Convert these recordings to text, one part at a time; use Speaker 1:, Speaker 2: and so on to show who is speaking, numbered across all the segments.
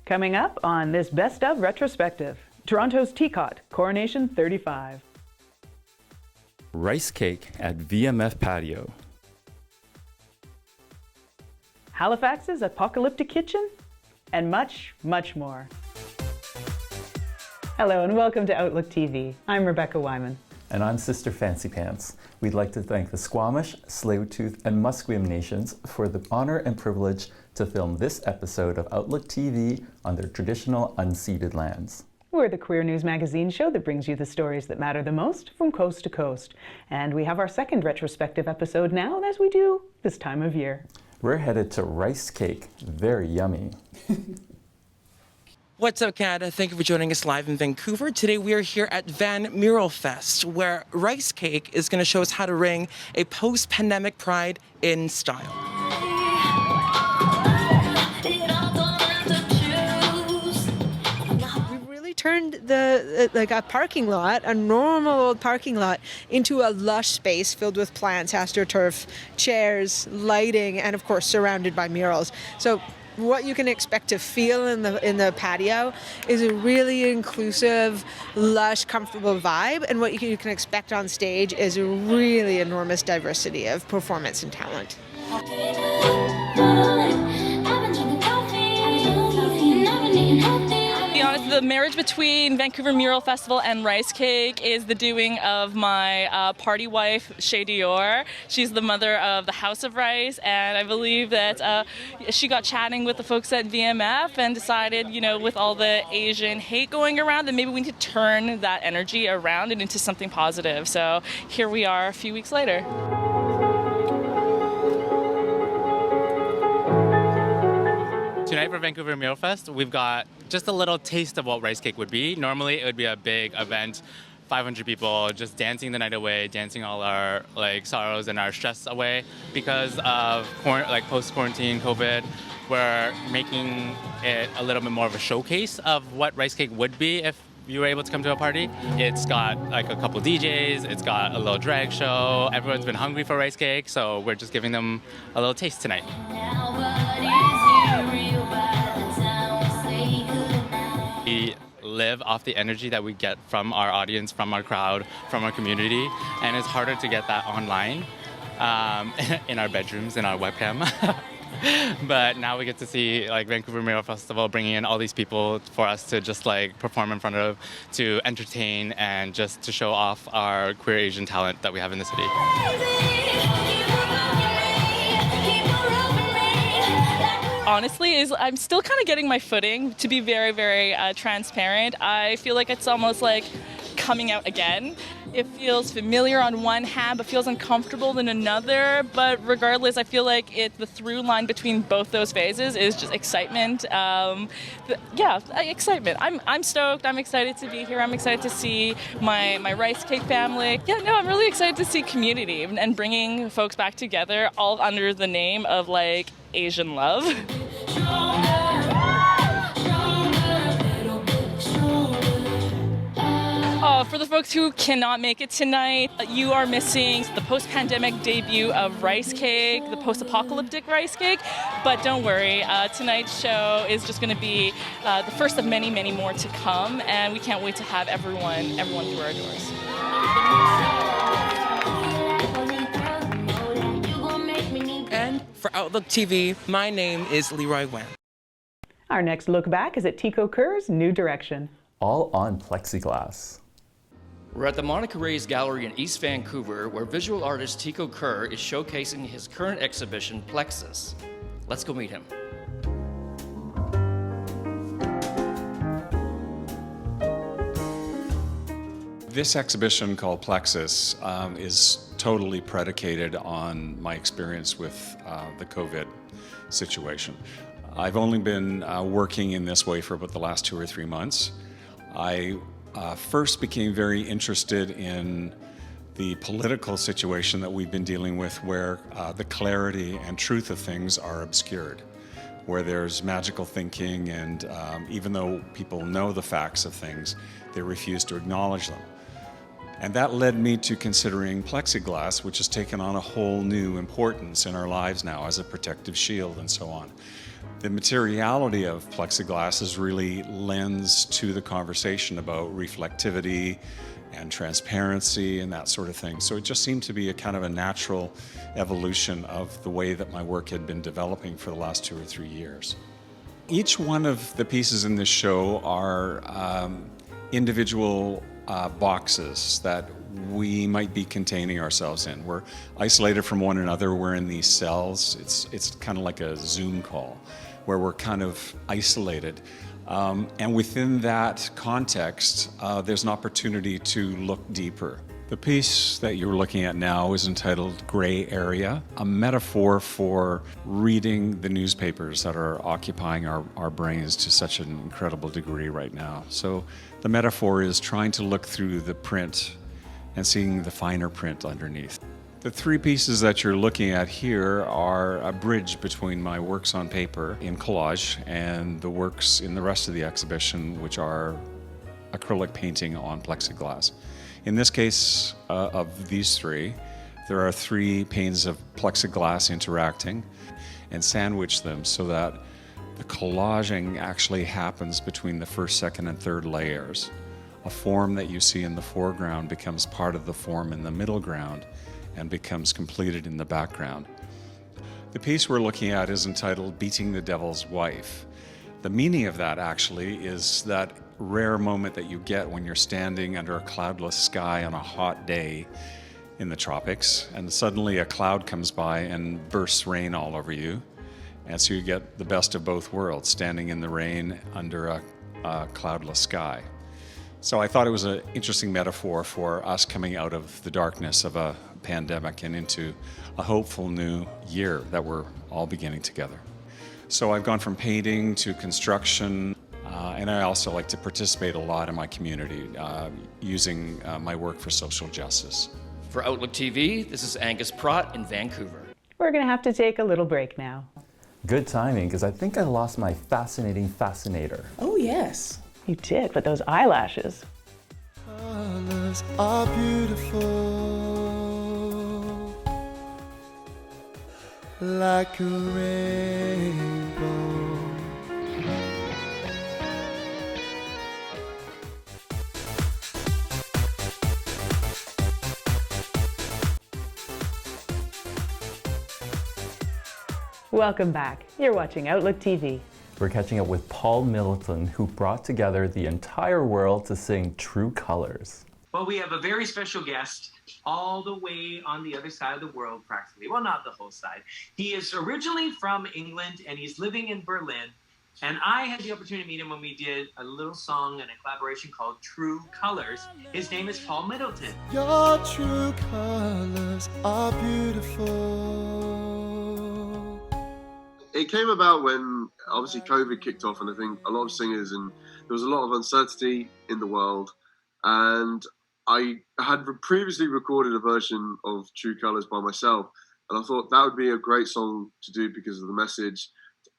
Speaker 1: Coming up on this Best of retrospective, Toronto's TICOT, Coronation 35.
Speaker 2: Ricecake at VMF Patio.
Speaker 1: Halifax's Apocalyptic kitchen, and much, much more. Hello and welcome to Outlook TV. I'm Rebecca Wyman.
Speaker 2: And I'm Sister Fancy Pants. We'd like to thank the Squamish, Tsleil-Waututh, and Musqueam nations for the honor and privilege to film this episode of Outlook TV on their traditional unceded lands.
Speaker 1: We're the queer news magazine show that brings you the stories that matter the most from coast to coast. And we have our second retrospective episode now, as we do this time of year.
Speaker 2: We're headed to Ricecake. Very yummy.
Speaker 3: What's up, Canada? Thank you for joining us live in Vancouver. Today we are here at Van Mural Fest, where Ricecake is going to show us how to ring a post-pandemic pride in style.
Speaker 4: We really turned a parking lot, a normal old parking lot, into a lush space filled with plants, astroturf, chairs, lighting, and of course surrounded by murals. So what you can expect to feel in the patio is a really inclusive, lush, comfortable vibe, and what you can expect on stage is a really enormous diversity of performance and talent.
Speaker 5: To be honest, the marriage between Vancouver Mural Festival and Ricecake is the doing of my party wife, Shay Dior. She's the mother of the House of Rice, and I believe that she got chatting with the folks at VMF and decided, you know, with all the Asian hate going around, that maybe we need to turn that energy around and into something positive. So here we are a few weeks later.
Speaker 6: Tonight for Vancouver Mural Fest, we've got just a little taste of what Ricecake would be. Normally, it would be a big event, 500 people just dancing the night away, dancing all our sorrows and our stress away. Because of post-quarantine COVID, we're making it a little bit more of a showcase of what Ricecake would be if you were able to come to a party. It's got a couple DJs, it's got a little drag show. Everyone's been hungry for Ricecake, so we're just giving them a little taste tonight. We live off the energy that we get from our audience, from our crowd, from our community, and it's harder to get that online, in our bedrooms, in our webcam. But now we get to see Vancouver Mural Festival bringing in all these people for us to just perform in front of, to entertain, and just to show off our queer Asian talent that we have in the city.
Speaker 5: Honestly, I'm still kind of getting my footing, to be very, very transparent. I feel like it's almost like coming out again. It feels familiar on one hand, but feels uncomfortable in another. But regardless, I feel like the through line between both those phases is just excitement. Excitement. I'm stoked. I'm excited to be here. I'm excited to see my Ricecake family. I'm really excited to see community and bringing folks back together, all under the name of Asian love. For the folks who cannot make it tonight, you are missing the post-pandemic debut of Ricecake, the post-apocalyptic Ricecake. But don't worry, tonight's show is just going to be the first of many, many more to come, and we can't wait to have everyone through our doors.
Speaker 3: And for Outlook TV, my name is Leroy Wen.
Speaker 1: Our next look back is at Tiko Kerr's New Direction.
Speaker 2: All on plexiglass.
Speaker 7: We're at the Monica Reyes Gallery in East Vancouver, where visual artist Tiko Kerr is showcasing his current exhibition, Plexus. Let's go meet him.
Speaker 8: This exhibition called Plexus is totally predicated on my experience with the COVID situation. I've only been working in this way for about the last 2 or 3 months. I first became very interested in the political situation that we've been dealing with, where the clarity and truth of things are obscured, where there's magical thinking, and even though people know the facts of things, they refuse to acknowledge them. And that led me to considering plexiglass, which has taken on a whole new importance in our lives now as a protective shield and so on. The materiality of plexiglass is really lends to the conversation about reflectivity and transparency and that sort of thing. So it just seemed to be a kind of a natural evolution of the way that my work had been developing for the last 2 or 3 years. Each one of the pieces in this show are individual boxes that we might be containing ourselves in. We're isolated from one another. We're in these cells. It's kind of like a Zoom call where we're kind of isolated. And within that context, there's an opportunity to look deeper. The piece that you're looking at now is entitled Gray Area, a metaphor for reading the newspapers that are occupying our brains to such an incredible degree right now. So the metaphor is trying to look through the print and seeing the finer print underneath. The 3 pieces that you're looking at here are a bridge between my works on paper in collage and the works in the rest of the exhibition, which are acrylic painting on plexiglass. In this case, of these 3, there are 3 panes of plexiglass interacting and sandwich them so that the collaging actually happens between the first, second, and third layers. A form that you see in the foreground becomes part of the form in the middle ground and becomes completed in the background. The piece we're looking at is entitled Beating the Devil's Wife. The meaning of that actually is that rare moment that you get when you're standing under a cloudless sky on a hot day in the tropics, and suddenly a cloud comes by and bursts rain all over you. And so you get the best of both worlds, standing in the rain under a cloudless sky. So I thought it was an interesting metaphor for us coming out of the darkness of a pandemic and into a hopeful new year that we're all beginning together. So I've gone from painting to construction, and I also like to participate a lot in my community, using my work for social justice.
Speaker 7: For Outlook TV, this is Angus Pratt in Vancouver.
Speaker 1: We're going to have to take a little break now.
Speaker 2: Good timing, because I think I lost my fascinating fascinator.
Speaker 3: Oh, yes.
Speaker 1: You did, but those eyelashes.
Speaker 9: Colors are beautiful, like a rainbow.
Speaker 1: Welcome back. You're watching Outlook TV.
Speaker 2: We're catching up with Paul Middleton, who brought together the entire world to sing True Colors.
Speaker 10: Well, we have a very special guest all the way on the other side of the world, practically. Well, not the whole side. He is originally from England, and he's living in Berlin. And I had the opportunity to meet him when we did a little song and a collaboration called True Colors. His name is Paul Middleton.
Speaker 9: Your true colors are beautiful.
Speaker 11: It came about when obviously COVID kicked off, and I think a lot of singers, and there was a lot of uncertainty in the world. And I had previously recorded a version of True Colors by myself, and I thought that would be a great song to do because of the message,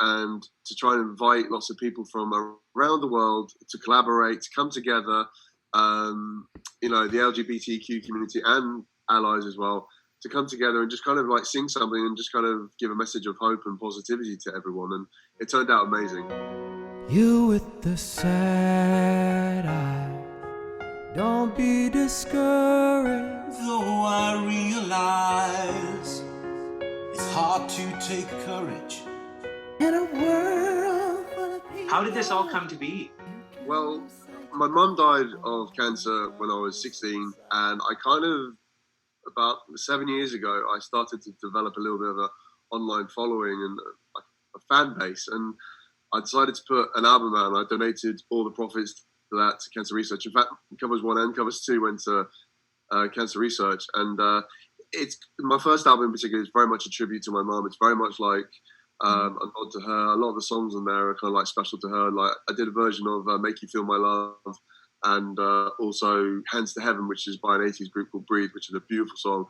Speaker 11: and to try and invite lots of people from around the world to collaborate, to come together, you know, the LGBTQ community and allies as well, to come together and just kind of like sing something and just kind of give a message of hope and positivity to everyone. And it turned out amazing.
Speaker 9: You with the sad eye, don't be discouraged.
Speaker 12: Though I realize it's hard to take courage in a world full of people.
Speaker 10: How did this all come to be?
Speaker 11: Well, my mum died of cancer when I was 16, and I kind of, about 7 years ago, I started to develop a little bit of an online following and a fan base, and I decided to put an album out, and I donated all the profits to that to cancer research. In fact, covers 1 and covers 2 went to cancer research, and it's my first album in particular is very much a tribute to my mum. It's very much like a nod to her. A lot of the songs on there are kind of like special to her. Like I did a version of "Make You Feel My Love," and also "Hands to Heaven," which is by an 80s group called Breathe, which is a beautiful song.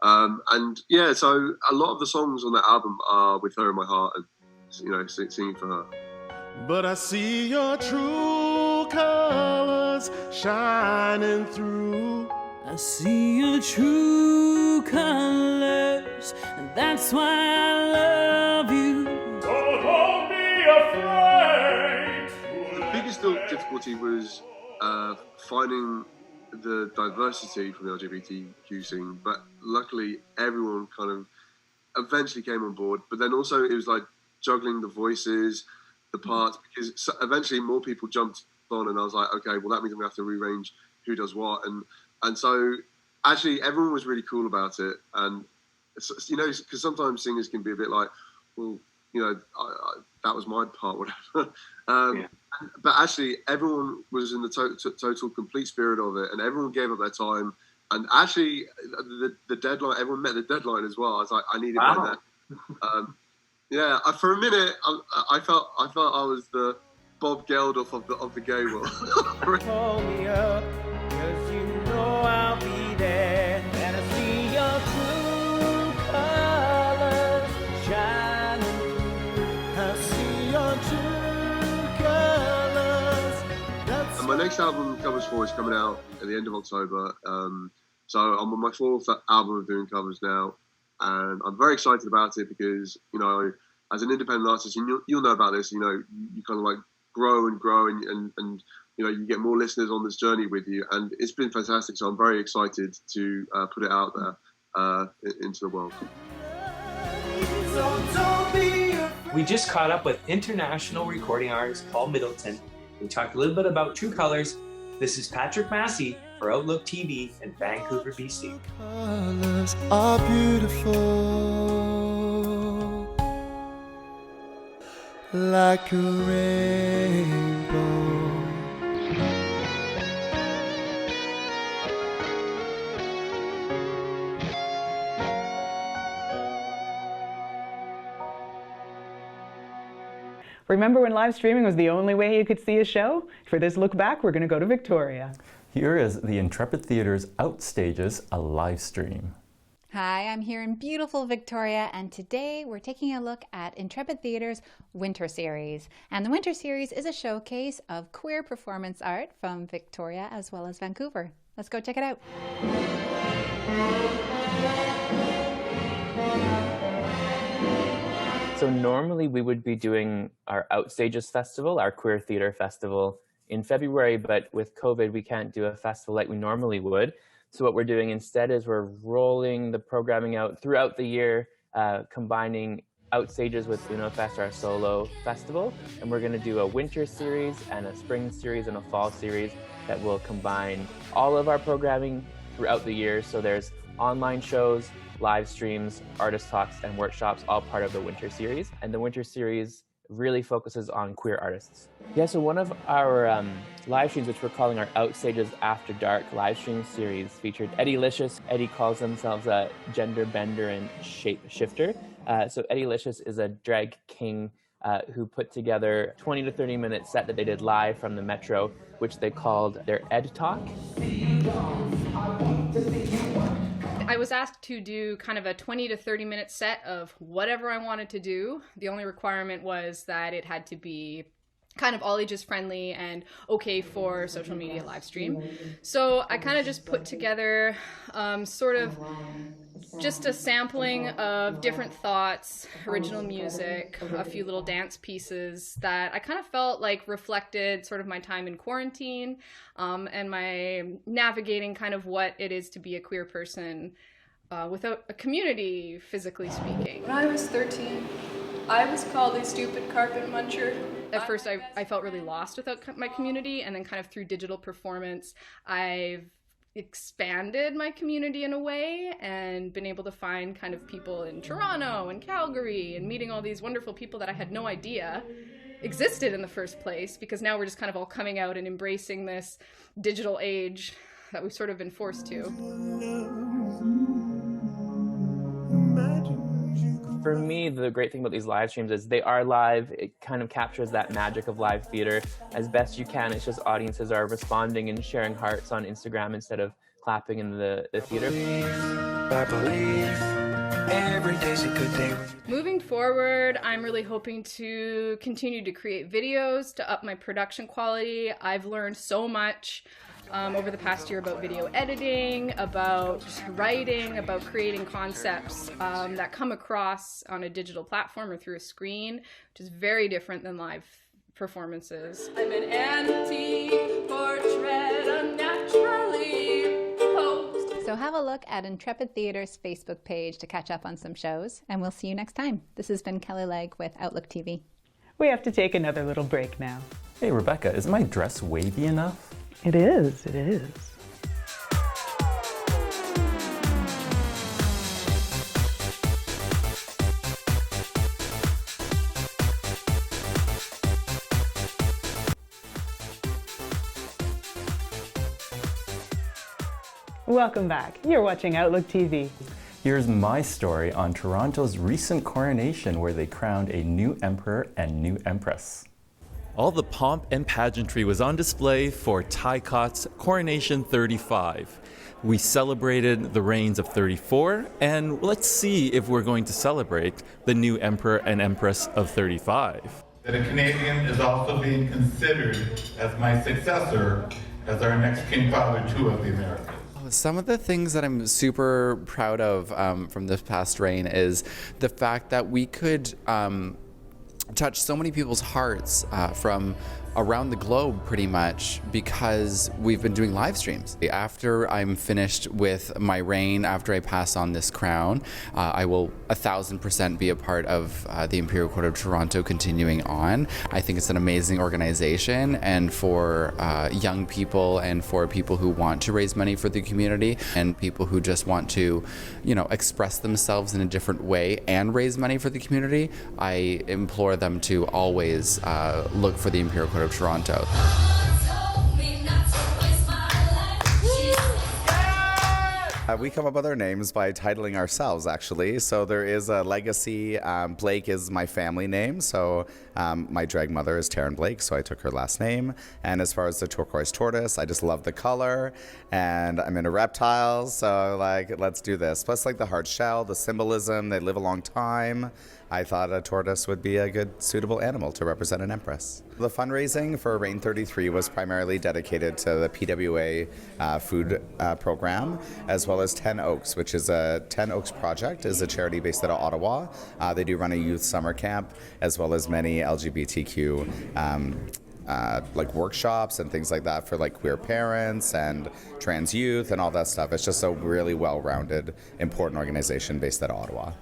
Speaker 11: And yeah, so a lot of the songs on that album are with her in my heart, and you know, singing for her.
Speaker 9: But I see your true colors shining through.
Speaker 13: I see your true colors, and that's why I love you.
Speaker 9: Don't hold me
Speaker 11: The biggest difficulty was finding the diversity from the LGBTQ scene, but luckily everyone kind of eventually came on board. But then also it was like juggling the voices, the parts, because eventually more people jumped on, and I was like, okay, well that means I'm gonna have to rearrange who does what, and so actually everyone was really cool about it. And you know, because sometimes singers can be a bit like, well, you know, that was my part, whatever. But actually, everyone was in the total, complete spirit of it, and everyone gave up their time. And actually, the deadline, everyone met the deadline as well. I was like, I need it by then. Yeah, for a minute, I felt I was the Bob Geldof of the gay world.
Speaker 9: Call me up, 'cause you know I'll be there, and I see your true colors shining. I see your true colors.
Speaker 11: And my next album, Covers 4, is coming out at the end of October. So I'm on my 4th album of doing covers now, and I'm very excited about it because, you know, as an independent artist, you'll know about this, you know, you kind of like grow and you know, you get more listeners on this journey with you, and it's been fantastic. So I'm very excited to put it out there into the world.
Speaker 14: We just caught up with international recording artist Paul Middleton. We talked a little bit about True Colors. This is Patrick Massey for Outlook TV in Vancouver, BC.
Speaker 9: Colors are beautiful, like a rainbow.
Speaker 1: Remember when live streaming was the only way you could see a show? For this look back, we're going to go to Victoria.
Speaker 2: Here is the Intrepid Theatre's Out Stages, a live stream.
Speaker 15: Hi, I'm here in beautiful Victoria, and today we're taking a look at Intrepid Theatre's Winter Series. And the Winter Series is a showcase of queer performance art from Victoria as well as Vancouver. Let's go check it out.
Speaker 16: So normally we would be doing our Out Stages Festival, our queer theater festival, in February, but with COVID, we can't do a festival like we normally would. So what we're doing instead is we're rolling the programming out throughout the year, combining Out Stages with Uno Fest, our solo festival. And we're gonna do a winter series and a spring series and a fall series that will combine all of our programming throughout the year. So there's online shows, live streams, artist talks, and workshops, all part of the winter series. And the winter series really focuses on queer artists. Yeah, so one of our live streams, which we're calling our Out Stages After Dark live stream series, featured Eddie Licious. Eddie calls themselves a gender bender and shape shifter. So Eddie Licious is a drag king who put together a 20 to 30 minute set that they did live from the Metro, which they called their Ed Talk.
Speaker 17: I was asked to do kind of a 20 to 30 minute set of whatever I wanted to do. The only requirement was that it had to be kind of all ages friendly and okay for social media live stream. So I kind of just put together sort of just a sampling of different thoughts, original music, a few little dance pieces that I kind of felt like reflected sort of my time in quarantine and my navigating kind of what it is to be a queer person without a community, physically speaking.
Speaker 18: When I was 13, I was called a stupid carpet muncher.
Speaker 17: At first, I felt really lost without my community, and then kind of through digital performance, I've expanded my community in a way and been able to find kind of people in Toronto and Calgary and meeting all these wonderful people that I had no idea existed in the first place, because now we're just kind of all coming out and embracing this digital age that we've sort of been forced to.
Speaker 16: For me, the great thing about these live streams is they are live. It kind of captures that magic of live theater as best you can. It's just audiences are responding and sharing hearts on Instagram instead of clapping in the theater.
Speaker 12: I believe every day's a good day.
Speaker 17: Moving forward, I'm really hoping to continue to create videos to up my production quality. I've learned so much over the past year about video editing, about writing, about creating concepts that come across on a digital platform or through a screen, which is very different than live performances.
Speaker 18: I'm an anti-portrait, unnaturally posed.
Speaker 15: So have a look at Intrepid Theatre's Facebook page to catch up on some shows, and we'll see you next time. This has been Kelly Legg with Outlook TV.
Speaker 1: We have to take another little break now.
Speaker 2: Hey, Rebecca, is my dress wavy enough?
Speaker 1: It is, it is. Welcome back. You're watching Outlook TV.
Speaker 2: Here's my story on Toronto's recent coronation, where they crowned a new emperor and new empress. All the pomp and pageantry was on display for TICOT's Coronation 35. We celebrated the reigns of 34, and let's see if we're going to celebrate the new emperor and empress of 35.
Speaker 19: That a Canadian is also being considered as my successor as our next King Father II of the Americas.
Speaker 20: Some of the things that I'm super proud of from this past reign is the fact that we could touch so many people's hearts from around the globe pretty much because we've been doing live streams. After I'm finished with my reign, after I pass on this crown, I will 1000% be a part of the Imperial Court of Toronto continuing on. I think it's an amazing organization, and for young people and for people who want to raise money for the community and people who just want to, you know, express themselves in a different way and raise money for the community, I implore them to always look for the Imperial Court of Toronto.
Speaker 21: We come up with our names by titling ourselves, actually. So there is a legacy. Blake is my family name. So my drag mother is Taryn Blake, so I took her last name. And as far as the turquoise tortoise, I just love the color. And I'm into reptiles, so like, let's do this. Plus like the hard shell, the symbolism, they live a long time. I thought a tortoise would be a good, suitable animal to represent an empress. The fundraising for Reign 33 was primarily dedicated to the PWA food program, as well as 10 Oaks, which is a 10 Oaks project, is a charity based out of Ottawa. They do run a youth summer camp, as well as many LGBTQ like workshops and things like that for like queer parents and trans youth and all that stuff. It's just a really well-rounded, important organization based out of Ottawa.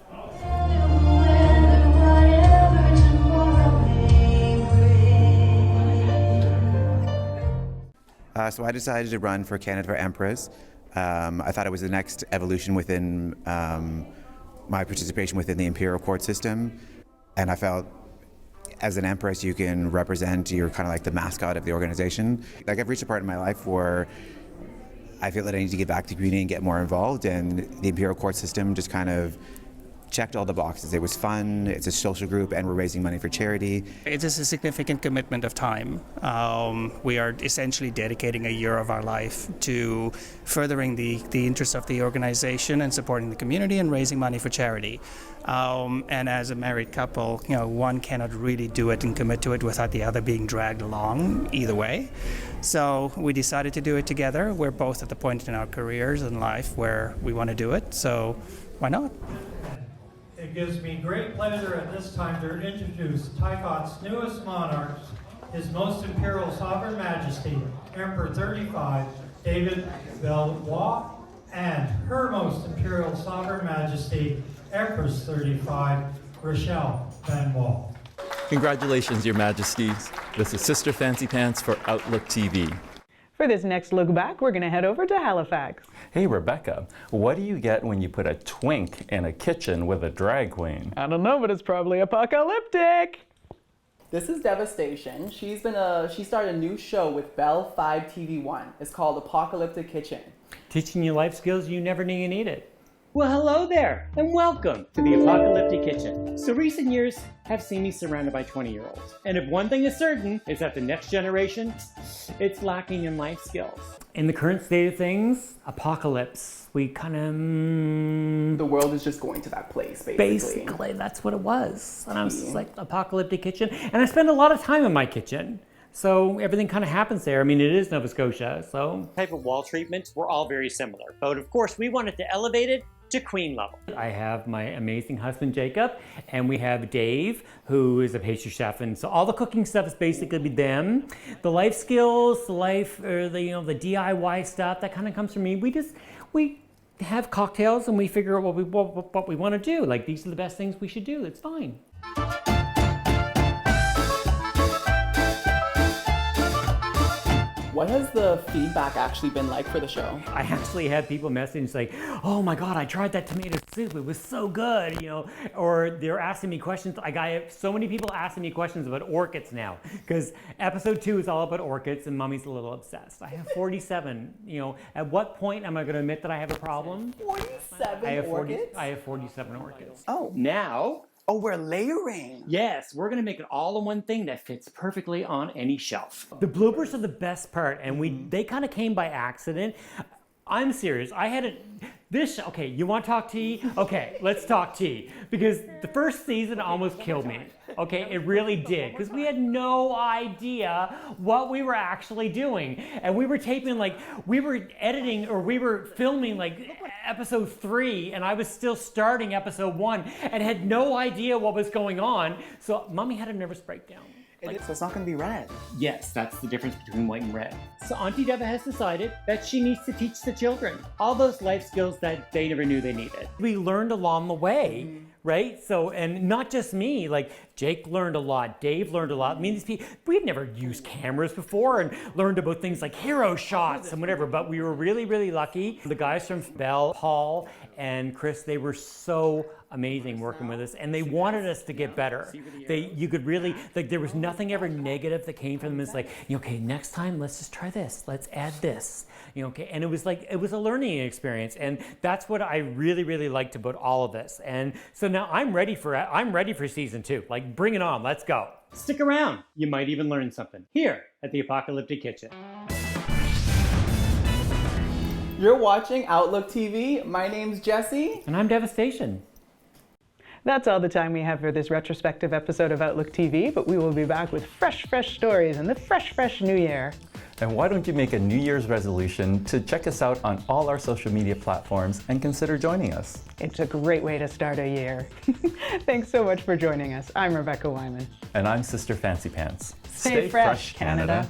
Speaker 22: So I decided to run for Canada for Empress. I thought it was the next evolution within my participation within the Imperial Court system. And I felt as an Empress, you can represent, you're kind of like the mascot of the organization. Like I've reached a part in my life where I feel that I need to get back to the community and get more involved, and the Imperial Court system just kind of checked all the boxes. It was fun, it's a social group, and we're raising money for charity.
Speaker 23: It is a significant commitment of time. We are essentially dedicating a year of our life to furthering the interests of the organization and supporting the community and raising money for charity. And as a married couple, you know, one cannot really do it and commit to it without the other being dragged along either way. So we decided to do it together. We're both at the point in our careers and life where we want to do it, so why not?
Speaker 24: It gives me great pleasure at this time to introduce TICOT's newest monarch, His Most Imperial Sovereign Majesty, Emperor 35, David Bellois, and Her Most Imperial Sovereign Majesty, Empress 35, Rochelle Van Wall.
Speaker 2: Congratulations, Your Majesties. This is Sister Fancy Pants for Outlook TV.
Speaker 1: For this next look back, we're going to head over to Halifax.
Speaker 2: Hey, Rebecca, what do you get when you put a twink in a kitchen with a drag queen?
Speaker 1: I don't know, but it's probably apocalyptic.
Speaker 25: This is Devastation. She started a new show with Bell 5 TV1. It's called Apocalyptic Kitchen.
Speaker 26: Teaching you life skills you never knew you needed. Well, hello there, and welcome to the Apocalyptic Kitchen. So recent years have seen me surrounded by 20-year-olds. And if one thing is certain, is that the next generation, it's lacking in life skills. In the current state of things, apocalypse, we kind of...
Speaker 25: The world is just going to that place, basically.
Speaker 26: Basically, that's what it was. And I was just like, Apocalyptic Kitchen. And I spend a lot of time in my kitchen. So everything kind of happens there. I mean, it is Nova Scotia, so. Type of wall treatments were all very similar, but of course we wanted to elevate it to queen level. I have my amazing husband Jacob, and we have Dave, who is a pastry chef, and so all the cooking stuff is basically them. The life skills, the DIY stuff, that kind of comes from me. We have cocktails and we figure out what we want to do. Like, these are the best things we should do. It's fine.
Speaker 25: What has the feedback actually been like for the show?
Speaker 26: I actually had people message like, oh my God, I tried that tomato soup. It was so good, or they're asking me questions. Like, I have so many people asking me questions about orchids now, because episode 2 is all about orchids and Mommy's a little obsessed. I have 47, at what point am I going to admit that I have a problem?
Speaker 25: 47 orchids?
Speaker 26: I have 47 orchids.
Speaker 25: Oh.
Speaker 26: Now.
Speaker 25: Oh, we're layering.
Speaker 26: Yes, we're gonna make it all in one thing that fits perfectly on any shelf. The bloopers are the best part, and they kind of came by accident. I'm serious. I had okay, you want to talk tea? Okay, let's talk tea. Because the first season almost killed me. Okay, it really did. Because we had no idea what we were actually doing. And we were taping, we were editing, or we were filming, episode 3, and I was still starting episode 1, and had no idea what was going on. So Mommy had a nervous breakdown.
Speaker 25: So it's not going to be red.
Speaker 26: Yes, that's the difference between white and red. So Auntie Deva has decided that she needs to teach the children all those life skills that they never knew they needed. We learned along the way, right? So, and not just me, Jake learned a lot, Dave learned a lot. I mean, these people, we'd never used cameras before and learned about things like hero shots and whatever, but we were really, really lucky. The guys from Bell, Paul, and Chris, they were so amazing working with us, and they wanted us to get better. You could really, there was nothing ever negative that came from them. It's okay, next time, let's just try this. Let's add this. Okay, and it was a learning experience, and that's what I really, really liked about all of this. And so now I'm ready for season 2. Bring it on, let's go. Stick around, you might even learn something here at the Apocalyptic Kitchen.
Speaker 25: You're watching Outlook TV. My name's Jesse.
Speaker 26: And I'm Devastation.
Speaker 1: That's all the time we have for this retrospective episode of Outlook TV, but we will be back with fresh stories in the fresh new year.
Speaker 2: And why don't you make a New Year's resolution to check us out on all our social media platforms and consider joining us?
Speaker 1: It's a great way to start a year. Thanks so much for joining us. I'm Rebecca Wyman.
Speaker 2: And I'm Sister Fancy Pants.
Speaker 1: Stay fresh, Canada.